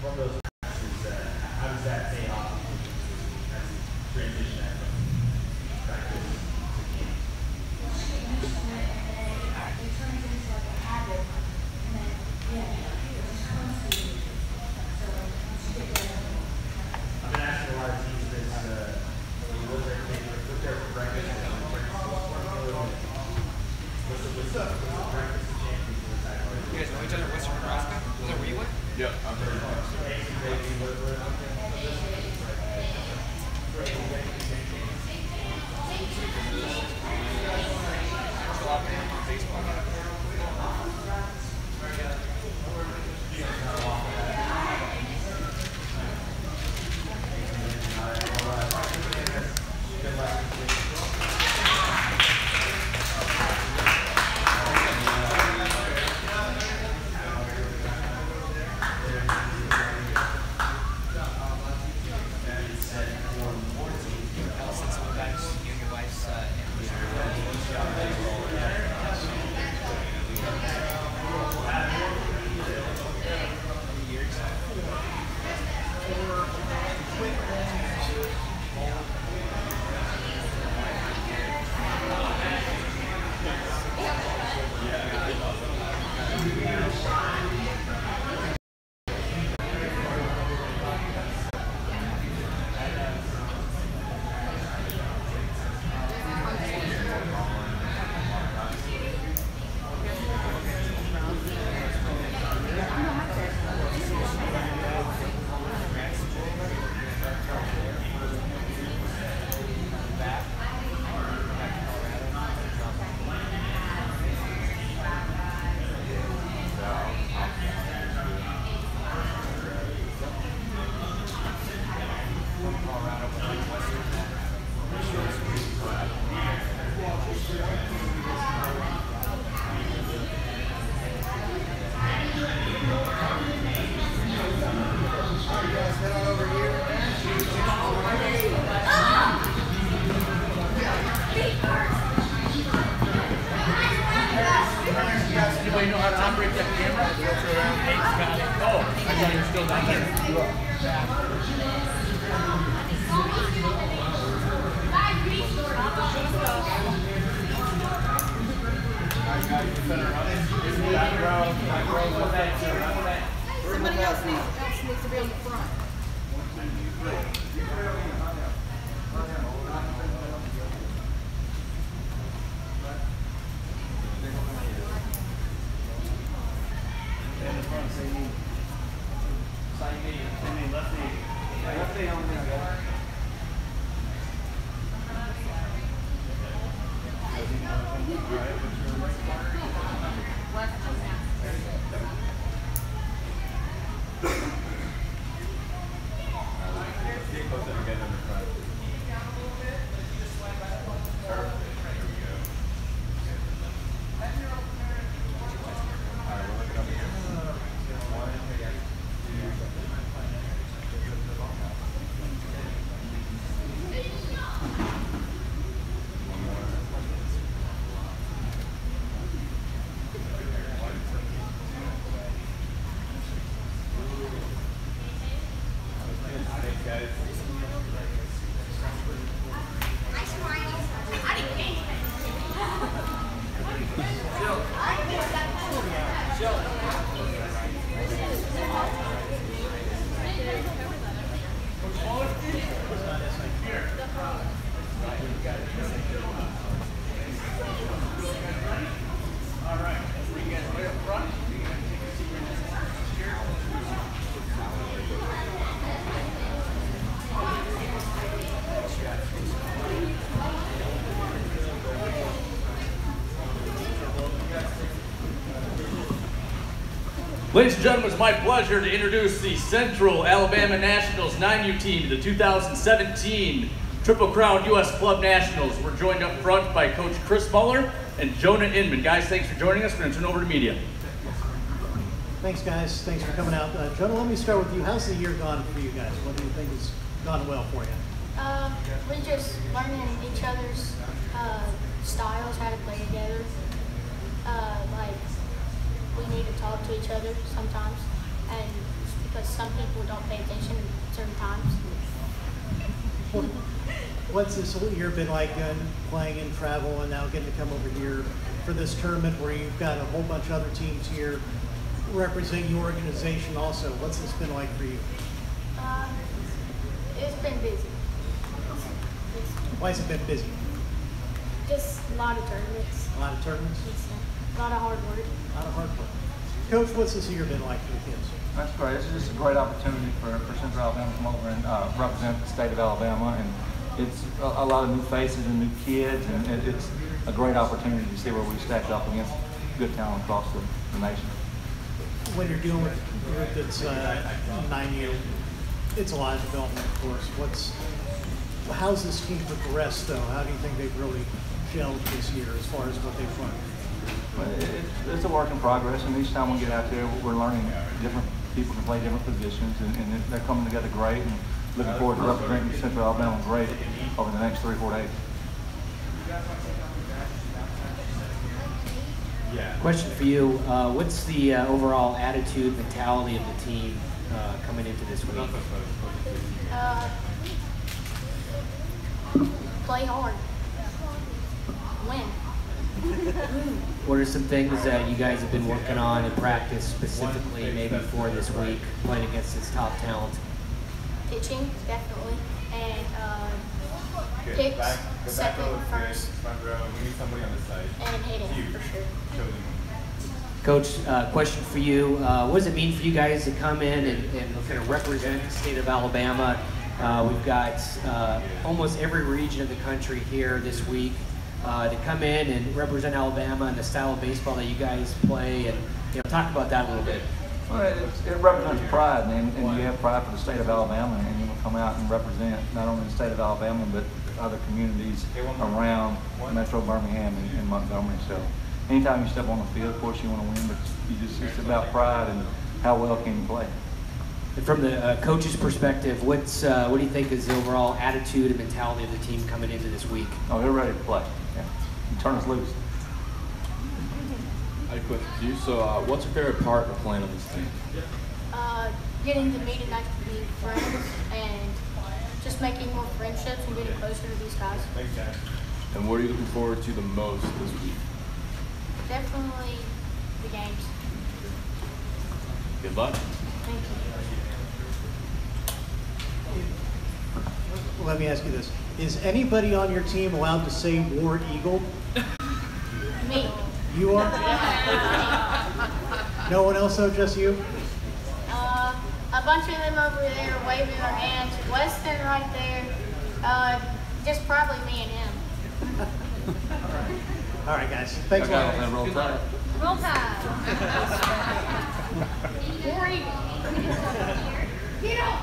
from those practices, how does that pay off as you transition that from practice to game? It turns into like a habit, and then I've been asking a lot of teams this, what their breakfast is. What's the breakfast of champions in the side? You guys know each other in Western Nebraska? Is that where you went? Yep, I'm very Anybody know how to operate that camera? Oh, I thought you were still down there. Somebody else needs to be on the front. Ladies and gentlemen, it's my pleasure to introduce the Central Alabama Nationals 9U team to the 2017 Triple Crown U.S. Club Nationals. We're joined up front by Coach Chris Muller and Jonah Inman. Guys, thanks for joining us. We're going to turn over to media. Thanks, guys. Thanks for coming out. Jonah, let me start with you. How's the year gone for you guys? What do you think has gone well for you? We're just learning each other's styles, how to play together. Like, we need to talk to each other sometimes and but some people don't pay attention at certain times. What's this whole year been like playing in travel and now getting to come over here for this tournament where you've got a whole bunch of other teams here representing your organization also? What's this been like for you? It's been busy. Why has it been busy? Just a lot of tournaments. A lot of tournaments? A lot of hard work. A lot of hard work. Coach, what's this year been like for the kids? That's great. It's just a great opportunity for Central Alabama to come over and represent the state of Alabama. And it's a lot of new faces and new kids, and it's a great opportunity to see where we stack up against good talent across the nation. When you're dealing with a group that's 9U, it's a lot of development, of course. How's this team progressed, though? How do you think they've really gelled this year as far as what they've learned? Well, it's a work in progress, and each time we get out there, we're learning different people can play different positions, and they're coming together great, and looking forward to representing Central Alabama great over the next 3 or 4 days. Yeah. Question for you, what's the overall attitude, mentality of the team coming into this week? Play hard. Win. What are some things that you guys have been working on in practice specifically maybe for this week, playing against this top talent? Pitching, definitely. And picks, second, first. We need somebody on the side. And hitting, for sure. Coach, question for you. What does it mean for you guys to come in and kind of represent the state of Alabama? We've got almost every region of the country here this week to come in and represent Alabama and the style of baseball that you guys play, and talk about that a little bit. Well, it represents pride, and you have pride for the state of Alabama, and you will come out and represent not only the state of Alabama, but other communities around Metro Birmingham and Montgomery. So anytime you step on the field, of course you want to win, but it's about pride and how well can you play. And from the coach's perspective, what do you think is the overall attitude and mentality of the team coming into this week? Oh, they're ready to play. Yeah. You turn us loose. I have a question for you. So, what's your favorite part of playing on this team? Getting to meet and actually be friends, and just making more friendships and getting closer to these guys. Thanks, guys. And what are you looking forward to the most this week? Definitely the games. Good luck. Thank you. Let me ask you this. Is anybody on your team allowed to say War Eagle? Me. You are? No one else, though, just you? A bunch of them over there waving their hands. Weston right there. Just probably me and him. All right, guys. Thanks a lot. Roll tide. Roll Tide. War Eagle. Get up.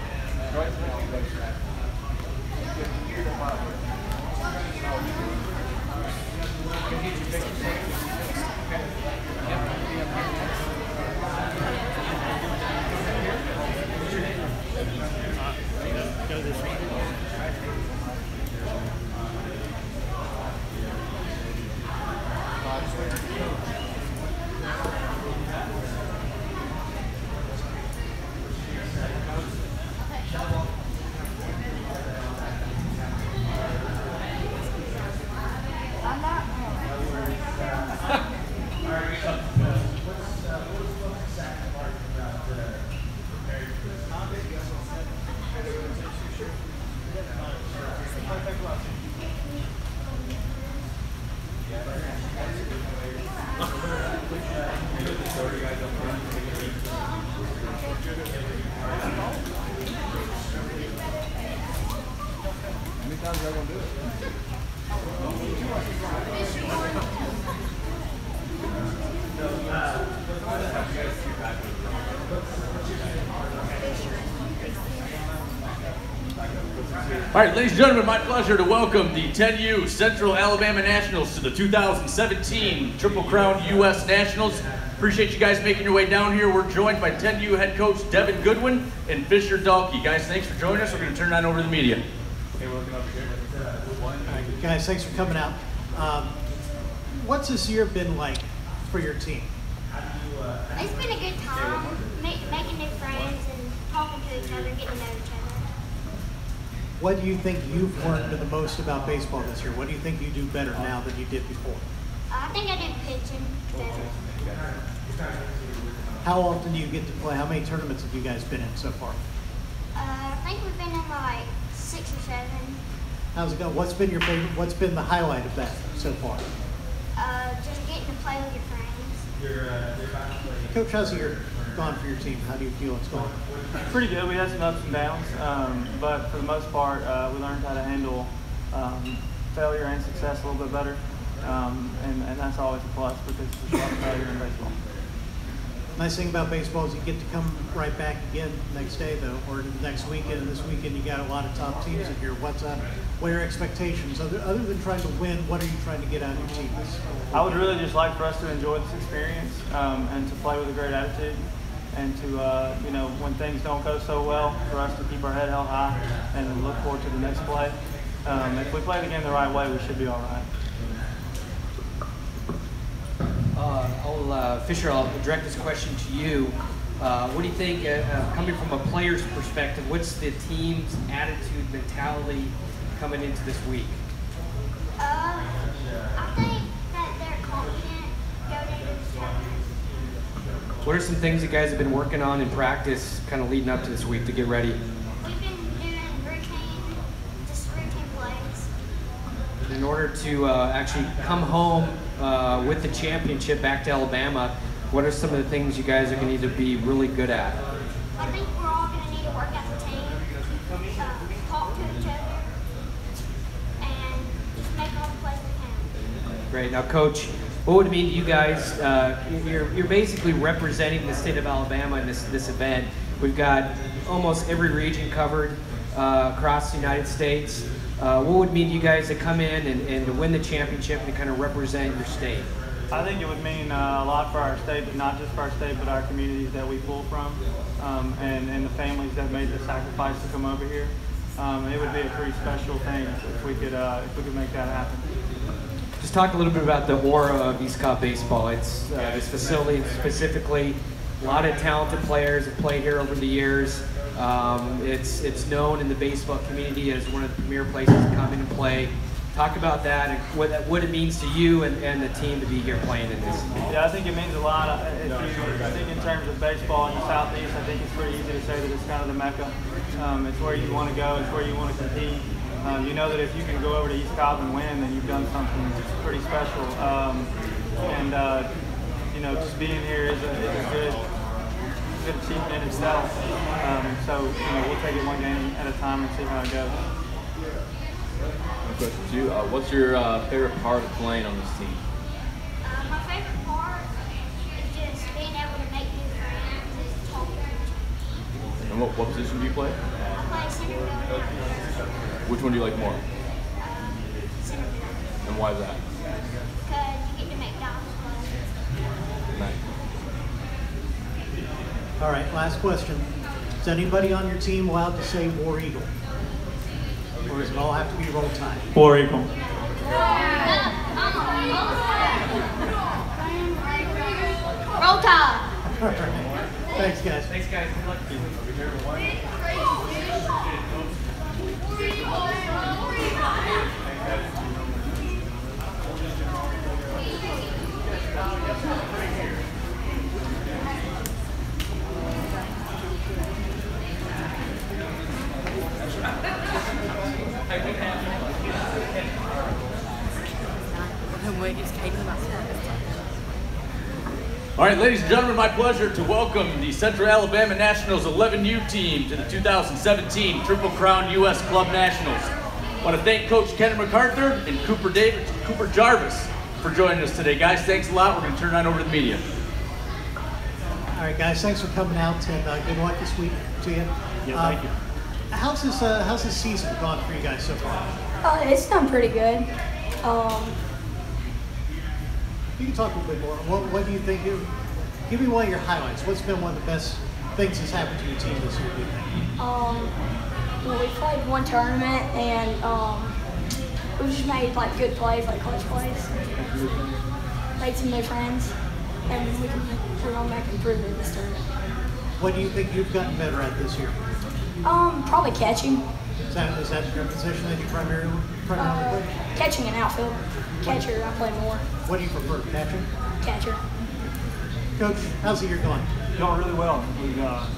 All right, ladies and gentlemen, my pleasure to welcome the 10U Central Alabama Nationals to the 2017 Triple Crown U.S. Nationals. Appreciate you guys making your way down here. We're joined by 10U head coach Devin Goodwin and Fisher Dalkey. Guys, thanks for joining us. We're going to turn it on over to the media. Hey, we're looking over here. Guys, thanks for coming out. What's this year been like for your team? It's been a good time, making new friends and get to know each other. What do you think you've learned the most about baseball this year? What do you think you do better now than you did before? I think I did pitching better. How often do you get to play? How many tournaments have you guys been in so far? I think we've been in like 6 or 7. How's it going? What's been your favorite? What's been the highlight of that so far? Just getting to play with your friends. Coach, how's the year gone for your team? How do you feel it's going? Pretty good. We had some ups and downs, but for the most part, we learned how to handle failure and success a little bit better, and that's always a plus because there's a lot of failure in baseball. Nice thing about baseball is you get to come right back again next day, though, or the next weekend. And this weekend, you got a lot of top teams in here. What are your expectations? Other than trying to win, what are you trying to get out of your team? I would really just like for us to enjoy this experience and to play with a great attitude, and to when things don't go so well, for us to keep our head held high and look forward to the next play. If we play the game the right way, we should be all right. Fisher, I'll direct this question to you. What do you think, coming from a player's perspective, what's the team's attitude, mentality coming into this week? I think that they're confident going into this tournament. What are some things you guys have been working on in practice, kind of leading up to this week to get ready? We've been doing routine plays. In order to actually come home with the championship back to Alabama, what are some of the things you guys are going to need to be really good at? I think we're all going to need to work as a team, talk to each other, and just make all the plays we can. Great. Now, Coach, what would it mean to you guys? You're basically representing the state of Alabama in this event. We've got almost every region covered across the United States. What would it mean to you guys to come in and to win the championship and to kind of represent your state? I think it would mean a lot for our state, but not just for our state, but our communities that we pull from, and the families that made the sacrifice to come over here. It would be a pretty special thing if we could make that happen. Just talk a little bit about the aura of East Cobb baseball. It's this facility specifically. A lot of talented players have played here over the years. It's known in the baseball community as one of the premier places to come in and play. Talk about that and what it means to you and the team to be here playing in this. Yeah, I think it means a lot. If you think in terms of baseball in the Southeast, I think it's pretty easy to say that it's kind of the Mecca. It's where you want to go. It's where you want to compete. You know that if you can go over to East Cobb and win, then you've done something pretty special. Just being here is a good achievement in itself. So we'll take it one game at a time and see how it goes. Question to you. What's your favorite part of playing on this team? My favorite part is just being able to make new friends and talk to each other. And what position do you play? I play center field. Which one do you like more? Center field. And why is that? Because you get to make doubles plays. Nice. All right, last question. Is anybody on your team allowed to say War Eagle? Or does it all have to be Roll Tide? War Eagle. Roll Tide. All right. Thanks, guys. Thanks, guys. Good luck to you. All right, ladies and gentlemen, my pleasure to welcome the Central Alabama Nationals 11U team to the 2017 Triple Crown U.S. Club Nationals. I want to thank Coach Ken MacArthur and Cooper Jarvis for joining us today. Guys, thanks a lot. We're going to turn it on over to the media. All right, guys, thanks for coming out, and good luck this week to you. Yeah, thank you. How's this season gone for you guys so far? It's done pretty good. You can talk a little bit more. What do you think? Give me one of your highlights. What's been one of the best things that's happened to your team this year, do you think? Well, we played one tournament, and we just made like good plays, like clutch plays. Made some new friends, and we're gonna make improvement this tournament. What do you think you've gotten better at this year? Probably catching. Is that your position that you primarily play? Catching and outfield. Catcher, I play more. What do you prefer, catching? Catcher. Coach, how's the year going? Going really well.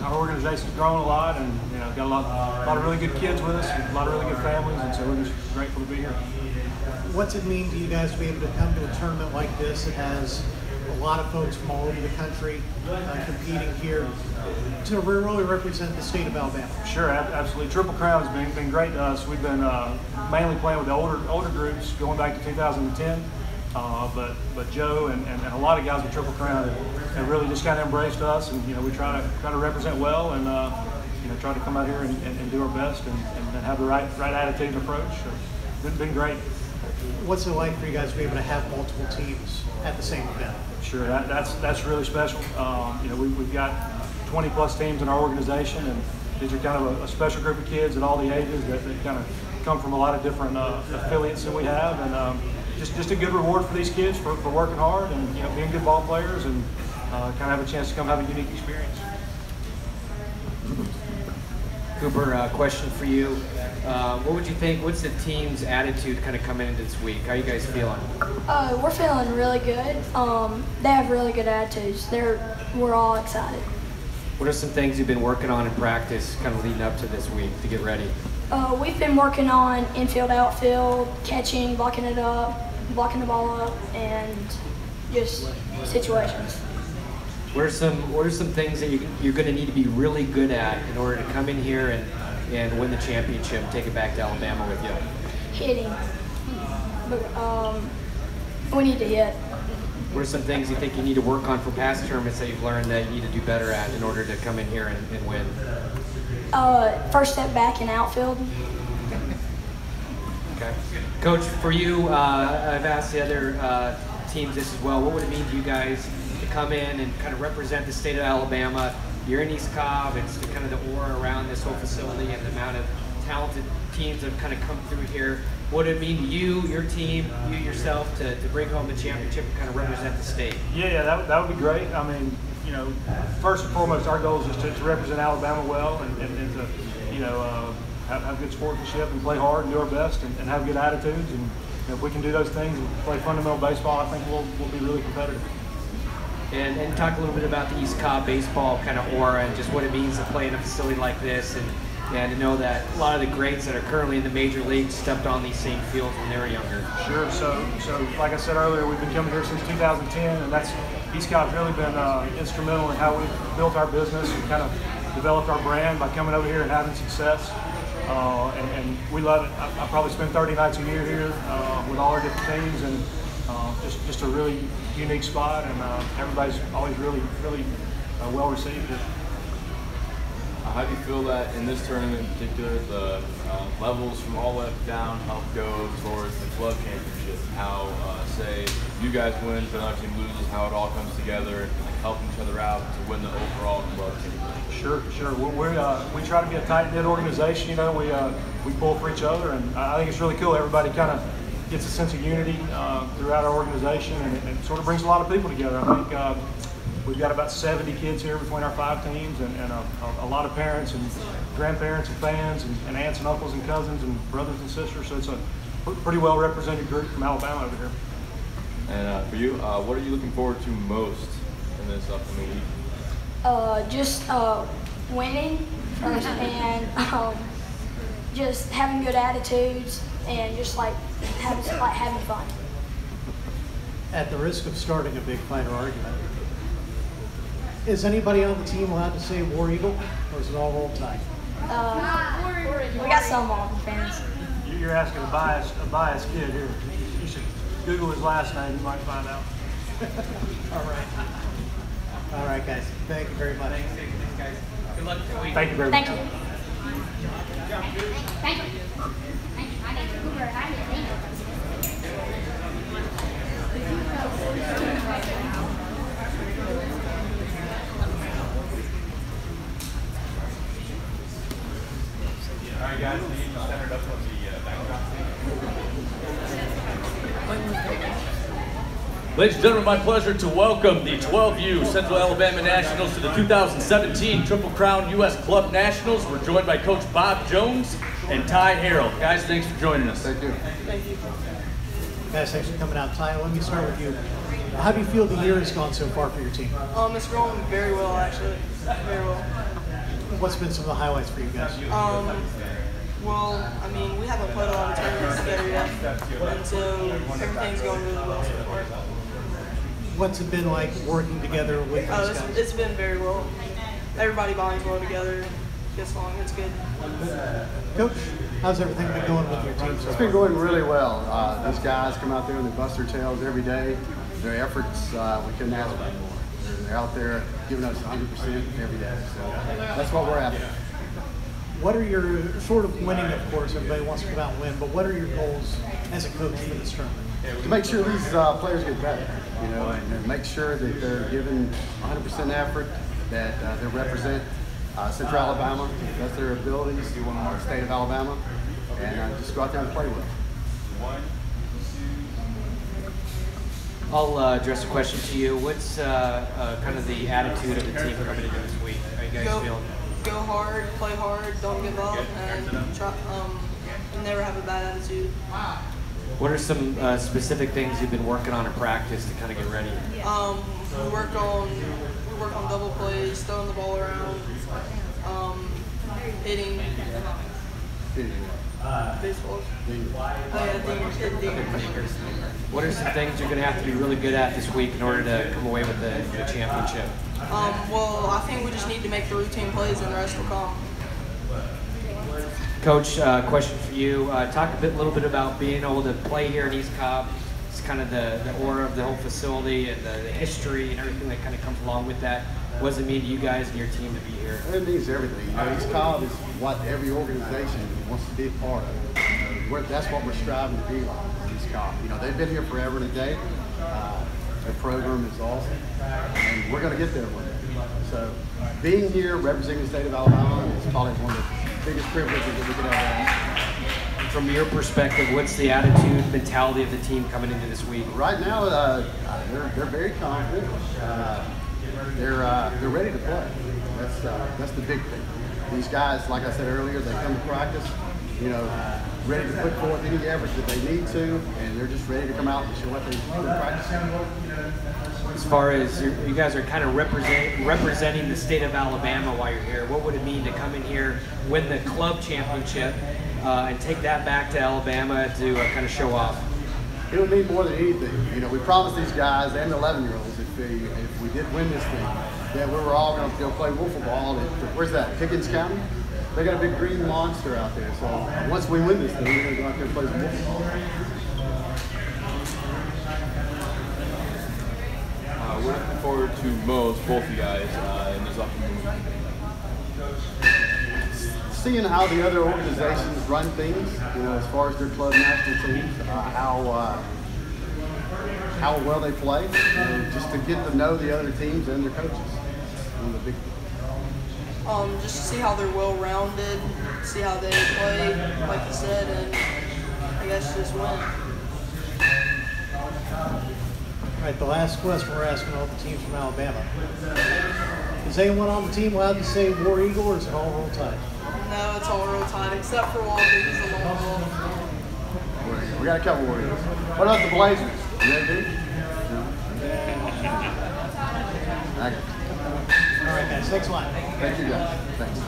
Our organization's grown a lot, and got a lot of really good kids with us, and a lot of really good families, and so we're just grateful to be here. What's it mean to you guys to be able to come to a tournament like this that has a lot of folks from all over the country competing here to really represent the state of Alabama? Sure, absolutely. Triple Crown has been great to us. We've been mainly playing with the older groups going back to 2010. But Joe and a lot of guys with Triple Crown have really just kind of embraced us, and we try to represent well, and try to come out here and do our best and have the right attitude and approach. So it's been great. What's it like for you guys to be able to have multiple teams at the same event? Sure, that's really special. We've got 20 plus teams in our organization, and these are kind of a special group of kids at all the ages that kind of come from a lot of different affiliates that we have, and just a good reward for these kids for working hard and being good ball players, and kind of have a chance to come have a unique experience. Cooper, question for you. What would you think? What's the team's attitude kind of coming into this week? How are you guys feeling? We're feeling really good. They have really good attitudes. We're all excited. What are some things you've been working on in practice kind of leading up to this week to get ready? We've been working on infield, outfield, catching, blocking it up, blocking the ball up, and just situations. What are some things that you're going to need to be really good at in order to come in here and win the championship and take it back to Alabama with you? Hitting. We need to hit. What are some things you think you need to work on for past tournaments that you've learned that you need to do better at in order to come in here and win? First step back in outfield. Okay. Coach, for you, I've asked the other teams this as well. What would it mean to you guys to come in and kind of represent the state of Alabama? You're in East Cobb. It's the kind of the aura around this whole facility and the amount of talented teams that have kind of come through here. What would it mean to you, your team, you yourself, to bring home the championship and kind of represent the state? Yeah, that would be great. I mean, first and foremost, our goal is just to represent Alabama well and to, have good sportsmanship and play hard and do our best and have good attitudes. And if we can do those things and play fundamental baseball, I think we'll be really competitive. And talk a little bit about the East Cobb baseball kind of aura and just what it means to play in a facility like this, and to know that a lot of the greats that are currently in the major leagues stepped on these same fields when they were younger. Sure. So like I said earlier, we've been coming here since 2010, and East Cobb's really been instrumental in how we've built our business and kind of developed our brand by coming over here and having success. And we love it. I probably spend 30 nights a year here with all our different teams, and just a really unique spot, and everybody's always really well received here. How do you feel that in this tournament in particular, the levels from all the way up down help go towards the club championship? How, say, you guys win, but another team loses, how it all comes together and helping each other out to win the overall club championship? Sure. We try to be a tight-knit organization. We pull for each other, and I think it's really cool. Everybody kind of gets a sense of unity throughout our organization, and it sort of brings a lot of people together. I think we've got about 70 kids here between our 5 teams, and a lot of parents and grandparents and fans and aunts and uncles and cousins and brothers and sisters. So it's a pretty well represented group from Alabama over here. And for you, what are you looking forward to most in this upcoming week? Just winning first, and just having good attitudes, and just having fun. At the risk of starting a big fight or argument, is anybody on the team allowed to say War Eagle, or is it all roll tide? We got some Auburn fans. You're asking a biased kid here. You should Google his last name, you might find out. All right, guys. Thank you very much. Thanks, guys. Good luck this week. Thank you very much. Thank you. Thank you. I need Cooper and I need Angel. All right, guys, we need to center it up on the backdrop. Ladies and gentlemen, my pleasure to welcome the 12U Central Alabama Nationals to the 2017 Triple Crown U.S. Club Nationals. We're joined by Coach Bob Jones and Ty Harrell. Guys, thanks for joining us. Thank you. Thank you. Guys, thanks for coming out. Ty, let me start with you. How do you feel the year has gone so far for your team? It's going very well, actually. Very well. What's been some of the highlights for you guys? Well, I mean, we haven't played a lot of tournaments together yet, and so everything's going really well so far. What's it been like working together with these guys? It's been very well. Everybody bonds well together, gets along, it's good. Coach, how's everything been going with your team so It's far? been going really well. These guys come out there and they bust their tails every day. Their efforts, we couldn't ask for more. They're out there giving us 100% every day. So that's what we're after. What are your, sort of winning, of course, everybody wants to come out and win, but what are your goals as a coach for this tournament? To make sure these players get better, you know, and make sure that they're giving 100% effort, that they represent Central Alabama, that's their abilities, the state of Alabama, and just go out there and play well. I'll address a question to you. What's kind of the attitude of the team coming into this week? How are you guys feeling? Go hard, play hard, don't give up, and try, never have a bad attitude. What are some specific things you've been working on in practice to kind of get ready? We work on double plays, throwing the ball around, hitting baseballs. What are some things you're going to have to be really good at this week in order to come away with the championship? Well, I think we just need to make the routine plays and the rest will come. Coach, question for you. Talk a little bit about being able to play here in East Cobb. It's kind of the aura of the whole facility and the history and everything that kind of comes along with that. What does it mean to you guys and your team to be here? It means everything. You know, East Cobb is what every organization wants to be a part of. That's what we're striving to be like, East Cobb. You know, they've been here forever and a day. Their program is awesome, and we're going to get there one day. So, being here, representing the state of Alabama, is probably one of the biggest privileges that we could ever have. From your perspective, what's the attitude, mentality of the team coming into this week? Right now, they're very confident. They're ready to play. That's the big thing. These guys, like I said earlier, they come to practice, you know, ready to put forth any effort that they need to, and they're just ready to come out and show what they've been practicing. As far as you guys are kind of representing the state of Alabama while you're here, what would it mean to come in here, win the club championship, and take that back to Alabama to kind of show off? It would mean more than anything. You know, we promised these guys and the 11-year-olds if we did win this thing, that we were all going to go play wiffle ball at, where's that, Pickens County? They got a big green monster out there, so once we win this thing, we're going to go out there and play some wiffle ball. We're looking forward to both you guys in this upcoming week. Seeing how the other organizations run things, you know, as far as their club national teams, how well they play, you know, just to get to know the other teams and their coaches. One of the big things. Just to see how they're well-rounded, see how they play, like you said, and I guess just win. All right, the last question we're asking all the teams from Alabama. Is anyone on the team allowed to say War Eagle, or is it all Roll Tide? No, it's all Roll Tide, except for Walker, he's a lone wolf. We got a couple Warriors. What about the Blazers? Do they do? No. All right, guys, thanks a lot. Thank you, guys. Thanks.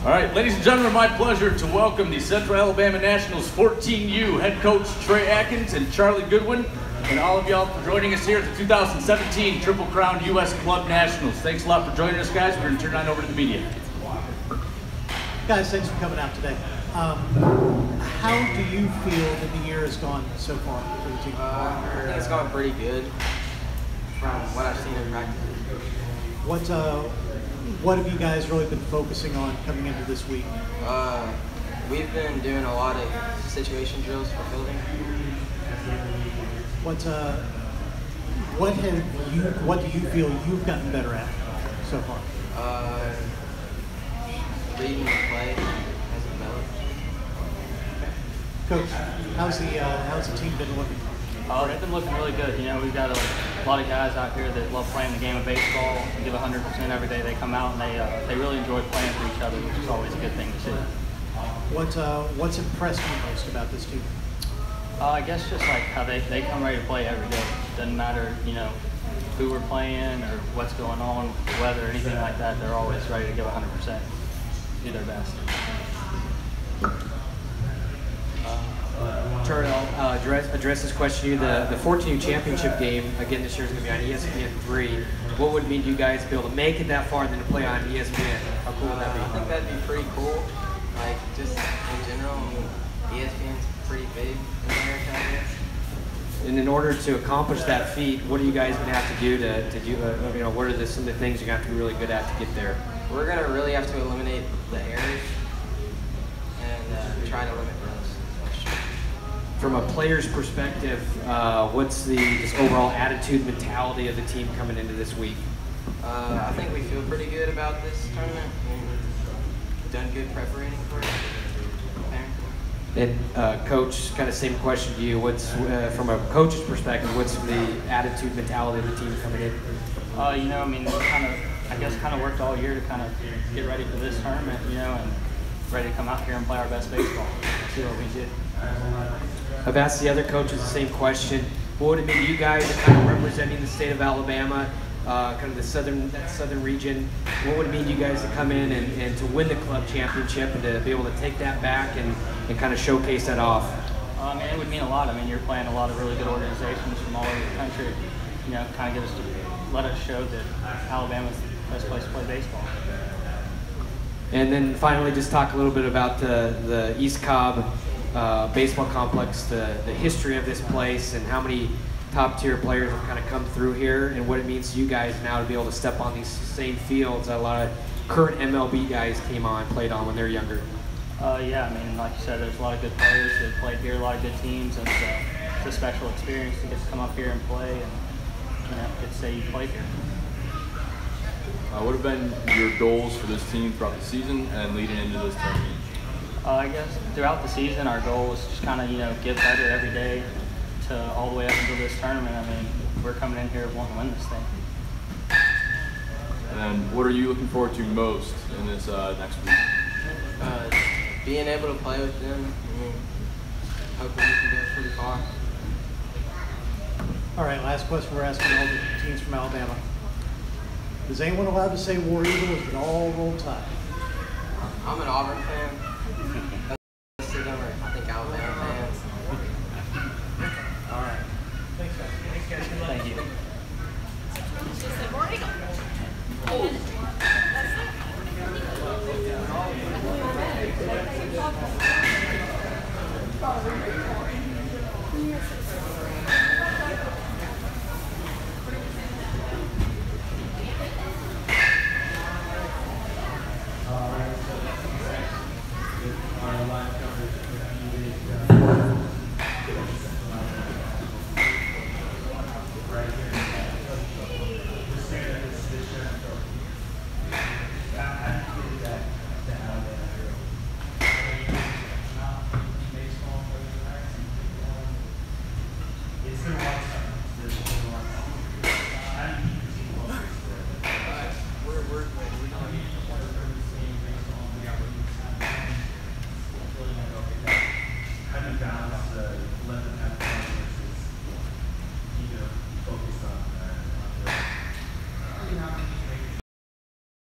All right, ladies and gentlemen, my pleasure to welcome the Central Alabama Nationals 14U head coach Trey Atkins and Charlie Goodwin, and all of y'all for joining us here at the 2017 Triple Crown U.S. Club Nationals. Thanks a lot for joining us, guys. We're going to turn it on over to the media. Guys, thanks for coming out today. How do you feel that the year has gone so far for the team? I think it's gone pretty good from what I've seen in practice. What have you guys really been focusing on coming into this week? We've been doing a lot of situation drills for fielding. What do you feel you've gotten better at so far? Reading the play has developed. Coach, how's the team been looking? They've been looking really good. You know, we've got a lot of guys out here that love playing the game of baseball and give 100% every day they come out, and they really enjoy playing for each other, which is always a good thing to see. What's impressed you most about this team? I guess just like how they come ready to play every day. Doesn't matter, you know, who we're playing or what's going on, weather, anything like that. They're always ready to give 100%, do their best. Charlie, I'll address this question to you. The 14U championship game, again, this year is going to be on ESPN3. What would it mean to you guys to be able to make it that far and then to play on ESPN? How cool would that be? I think that'd be pretty cool. Like, just in general, I mean, ESPN's pretty big in America, I guess. And in order to accomplish that feat, what are you guys going to have to do to do, you know, what are some of the things you're going to have to be really good at to get there? We're going to really have to eliminate the errors and try to limit those. From a player's perspective, what's the just overall attitude, mentality of the team coming into this week? I think we feel pretty good about this tournament. We've done good preparing for it. And Coach, kind of same question to you. What's from a coach's perspective? What's the attitude, mentality of the team coming in? You know, I mean, I guess worked all year to kind of get ready for this tournament, you know, and ready to come out here and play our best baseball. See what we did. I've asked the other coaches the same question. What would it mean to you guys kind of representing the state of Alabama, kind of that southern region? What would it mean to you guys to come in and to win the club championship and to be able to take that back and kind of showcase that off? I mean, it would mean a lot. I mean, you're playing a lot of really good organizations from all over the country. You know, kind of let us show that Alabama's the best place to play baseball. And then finally, just talk a little bit about the East Cobb baseball complex, the history of this place, and how many top-tier players have kind of come through here, and what it means to you guys now to be able to step on these same fields that a lot of current MLB guys played on when they were younger. Yeah, I mean, like you said, there's a lot of good players that played here, a lot of good teams, and it's a special experience to get to come up here and play, and you know, get to say you played here. What have been your goals for this team throughout the season and leading into this tournament? I guess throughout the season, our goal is just kind of, you know, get better every day to all the way up until this tournament. I mean, we're coming in here wanting to win this thing. And then what are you looking forward to most in this next week? Being able to play with them. I mean, hopefully we can go pretty far. All right, last question we're asking all the teams from Alabama. Is anyone allowed to say War Eagle? Is it all Roll Tide? I'm an Auburn fan. I think Alabama fans. All right. Thanks, guys. Thank you.